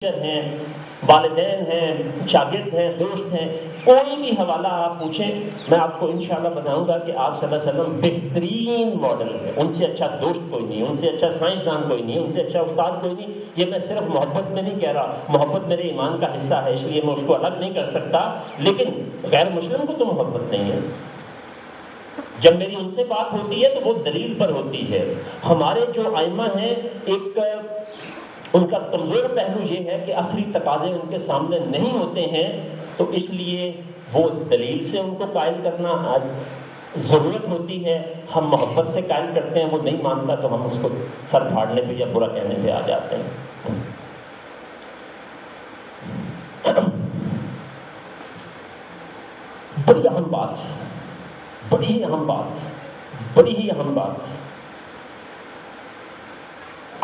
ہیں، والدین ہیں، شاگرد ہیں، دوست ہیں، کوئی بھی حوالہ آپ پوچھیں، میں آپ کو انشاءاللہ بتاؤں گا کہ آپ صلی اللہ علیہ وسلم بہترین ماڈل ہے. ان سے اچھا دوست کوئی نہیں، ان سے اچھا سائنسدان کوئی نہیں، ان سے اچھا استاد کوئی نہیں. یہ میں صرف محبت میں نہیں کہہ رہا، محبت میرے ایمان کا حصہ ہے، اس لیے میں اس کو الگ نہیں کر سکتا، لیکن غیر مسلم کو تو محبت نہیں ہے. جب میری ان سے بات ہوتی ہے تو وہ دلیل پر ہوتی ہے. ہمارے جو ائمہ ہیں، ایک ان کا کمزور پہلو یہ ہے کہ عصری تقاضے ان کے سامنے نہیں ہوتے ہیں، تو اس لیے وہ دلیل سے ان کو قائل کرنا ضرورت ہوتی ہے. ہم محبت سے قائل کرتے ہیں، وہ نہیں مانتا تو ہم اس کو سر پھاڑنے پہ یا برا کہنے پہ آ جاتے ہیں. بڑی اہم بات، بڑی ہی اہم بات، بڑی ہی اہم بات.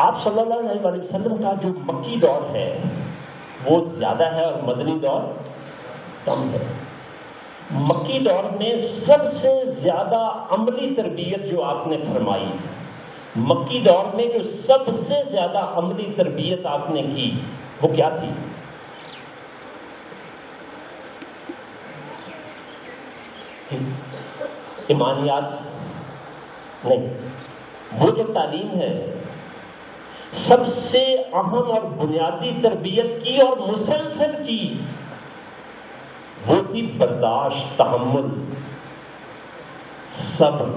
آپ صلی اللہ علیہ وسلم کا جو مکی دور ہے وہ زیادہ ہے اور مدنی دور کم ہے. مکی دور میں سب سے زیادہ عملی تربیت جو آپ نے فرمائی، مکی دور میں جو سب سے زیادہ عملی تربیت آپ نے کی وہ کیا تھی؟ ایمانیات نہیں، وہ جو تعلیم ہے سب سے اہم اور بنیادی تربیت کی اور مسلسل کی، وہ تھی برداشت، تحمل، صبر.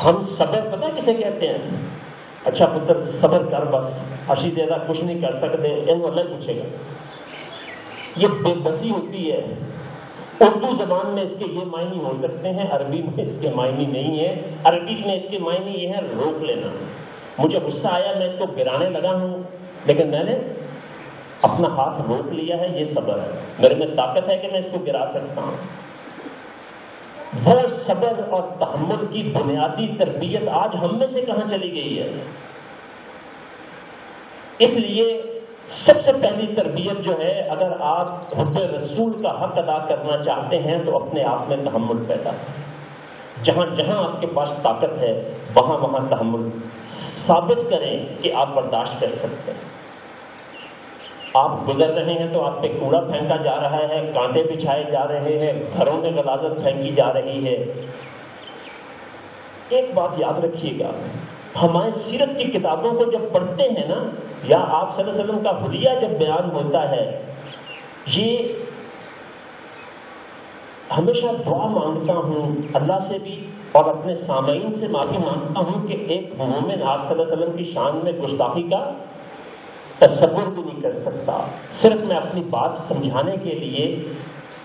ہم صبر پتہ کسے کہتے ہیں؟ اچھا پتر صبر کر، بس اشی دے دا کچھ نہیں کر سکتے، انہوں اللہ پوچھے گا. یہ بے بسی ہوتی ہے. اردو زبان میں اس کے یہ معنی ہو سکتے ہیں، عربی میں اس کے معنی نہیں ہے. عربی میں اس کے معنی یہ ہے روک لینا. مجھے غصہ آیا، میں اس کو گرانے لگا ہوں، لیکن میں نے اپنا ہاتھ روک لیا ہے، یہ صبر ہے. میرے میں طاقت ہے کہ میں اس کو گرا سکتا ہوں. وہ صبر اور تحمل کی بنیادی تربیت آج ہم میں سے کہاں چلی گئی ہے؟ اس لیے سب سے پہلی تربیت جو ہے، اگر آپ حب رسول کا حق ادا کرنا چاہتے ہیں تو اپنے آپ میں تحمل پیدا کریں. جہاں جہاں آپ کے پاس طاقت ہے وہاں وہاں تحمل ثابت کریں کہ آپ برداشت کر سکتے ہیں. آپ گزر رہے ہیں تو آپ پہ کوڑا پھینکا جا رہا ہے، کانٹے بچھائے جا رہے ہیں، گھروں میں غلاظت پھینکی جا رہی ہے. ایک بات یاد رکھیے گا، ہمارے سیرت کی کتابوں کو جب پڑھتے ہیں نا، یا آپ صلی اللہ علیہ وسلم کا حلیہ جب بیان ہوتا ہے، یہ ہمیشہ دعا مانگتا ہوں اللہ سے بھی اور اپنے سامعین سے معافی مانگتا ہوں کہ ایک مومن آپ صلی اللہ علیہ وسلم کی شان میں گستاخی کا تصور بھی نہیں کر سکتا. صرف میں اپنی بات سمجھانے کے لیے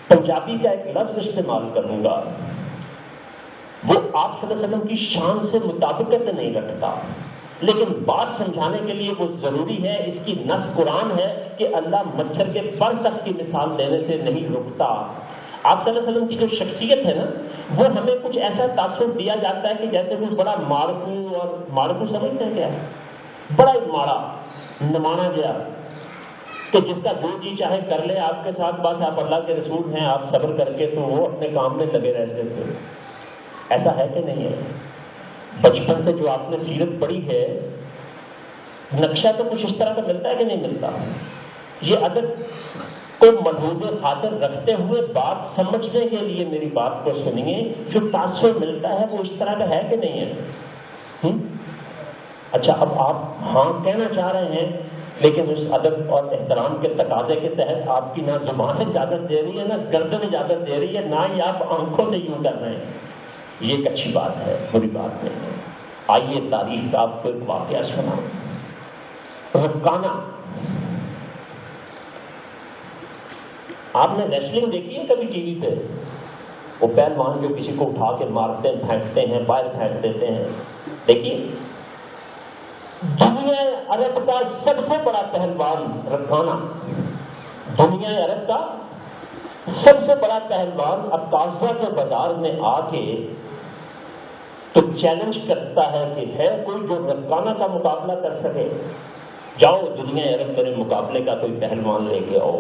پنجابی کا ایک لفظ استعمال کروں گا، وہ آپ صلی اللہ علیہ وسلم کی شان سے مطابقت نہیں رکھتا، لیکن بات سمجھانے کے لیے وہ ضروری ہے. اس کی نص قرآن ہے کہ اللہ مچھر کے پر تک کی مثال دینے سے نہیں رکتا. آپ صلی اللہ علیہ وسلم کی جو شخصیت ہے نا، وہ ہمیں کچھ ایسا تاثر دیا جاتا ہے کہ جیسے وہ بڑا مارکو، اور مارکو سمجھتے ہیں کیا ہے؟ بڑا ایک ماڑا نمانا گیا کہ جس کا جو جی چاہے کر لے آپ کے ساتھ، بس آپ اللہ کے رسول ہیں، آپ صبر کر کے تو وہ اپنے کام میں لگے رہتے تھے. ایسا ہے کہ نہیں ہے؟ بچپن سے جو آپ نے سیرت پڑھی ہے، نقشہ تو کچھ اس طرح کا ملتا ہے کہ نہیں ملتا؟ یہ اگر کو ملحوظ خاطر رکھتے ہوئے بات سمجھنے کے لیے میری بات کو سنیے، جو تاثر ملتا ہے وہ اس طرح کا ہے کہ نہیں ہے؟ اچھا، اب آپ ہاں کہنا چاہ رہے ہیں، لیکن اس ادب اور احترام کے تقاضے کے تحت آپ کی نہ زبان اجازت دے رہی ہے، نہ گردن اجازت دے رہی ہے، نہ ہی آپ آنکھوں سے یوں کر رہے ہیں. یہ ایک اچھی بات ہے، بری بات نہیں ہے. آئیے تاریخ کا آپ کو ایک واقعہ سناؤں. رکانہ، آپ نے ریسلنگ دیکھی ہے کبھی ٹی وی پہ؟ وہ پہلوان جو کسی کو اٹھا کے مارتے ہیں، پھینکتے ہیں، باہر پھینک دیتے ہیں. دیکھیے، دنیا عرب کا سب سے بڑا پہلوان رکانہ، دنیا عرب کا سب سے بڑا پہلوان عکاظہ کے بازار میں آ کے تو چیلنج کرتا ہے کہ ہے کوئی جو رکانہ کا مقابلہ کر سکے؟ جاؤ دنیا عرب میرے مقابلے کا کوئی پہلوان لے کے آؤ.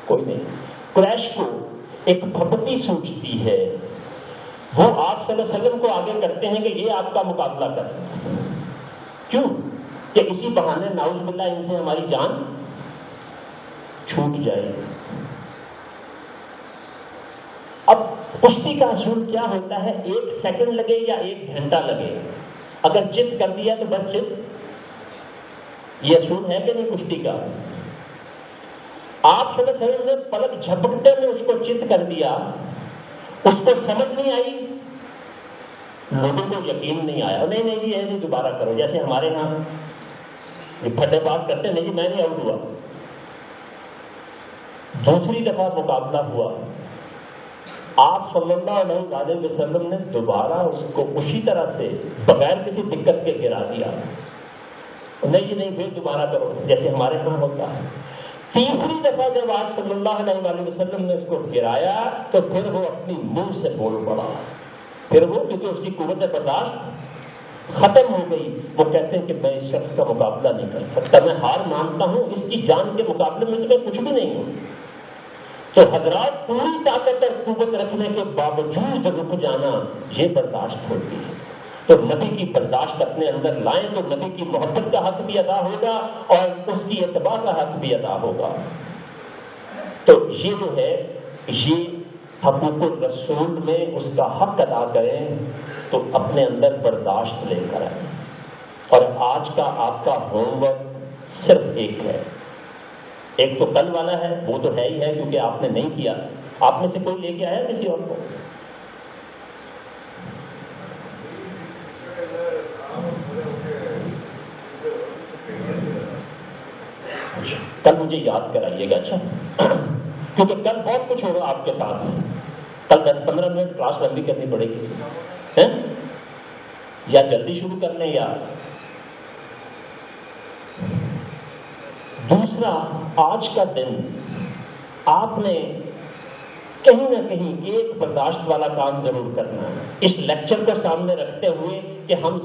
کوئی نہیں. قریش کو ایک پھپتی سوچتی ہے، وہ آپ صلی اللہ علیہ وسلم کو آگے کرتے ہیں کہ یہ آپ کا مقابلہ کریں. کیوں؟ کہ اسی بہانے نعوذ باللہ ان سے ہماری جان چھوٹ جائے۔ اب کشتی کا اصول کیا ہوتا ہے؟ 1 سیکنڈ لگے یا 1 گھنٹہ لگے، اگر چت کر دیا تو بس چت۔ یہ اصول ہے کہ نہیں کشتی کا؟ آپ صلی اللہ علیہ وسلم نے پلک جھپکتے میں اس کو چت کر دیا، اس کو سمجھ نہیں آئی، لوگوں کو یقین نہیں آیا، نہیں نہیں جی ایسے دوبارہ کرو، جیسے ہمارے ہاں پھٹے بات کرتے ہیں، نہیں جی میں نہیں آؤٹ ہوا۔ دوسری دفعہ مقابلہ ہوا، آپ صلی اللہ علیہ وسلم نے دوبارہ اس کو اسی طرح سے بغیر کسی دقت کے گرا دیا، نہیں جی نہیں پھر دوبارہ کرو، جیسے ہمارے ہاں ہوتا ہے۔ تیسری دفعہ جب آپ صلی اللہ علیہ وسلم نے اس کو گرایا تو پھر وہ اپنی منہ سے بول پڑا، پھر وہ کیونکہ اس کی قوت برداشت ختم ہو گئی، وہ کہتے ہیں کہ میں اس شخص کا مقابلہ نہیں کر سکتا، میں ہار مانتا ہوں، اس کی جان کے مقابلے میں تو میں کچھ بھی نہیں ہوں۔ تو حضرات پوری طاقت اور قوت رکھنے کے باوجود رک جانا یہ برداشت ہوتی ہے۔ تو نبی کی برداشت اپنے اندر لائیں تو نبی کی محبت کا حق بھی ادا ہوگا اور اس کی اتباع کا حق بھی ادا ہوگا۔ تو یہ جو ہے یہ حقوق الرسول میں اس کا حق ادا کریں تو اپنے اندر برداشت لے کر آئیں۔ اور آج کا آپ کا ہوم ورک صرف ایک ہے، ایک تو کل والا ہے، وہ تو ہے ہی ہے کیونکہ آپ نے نہیں کیا، آپ میں سے کوئی لے کے آیا کسی اور کو؟ کل مجھے یاد کرائیے گا، اچھا، کیونکہ کل بہت کچھ ہوگا آپ کے ساتھ، کل 10-15 منٹ کلاس لمبی کرنی پڑے گی، یا جلدی شروع کر لیں یا دوسرا آج کا دن آپ نے کہیں نہ کہیں ایک برداشت والا کام ضرور کرنا ہے، اس لیکچر کو سامنے رکھتے ہوئے کہ ہم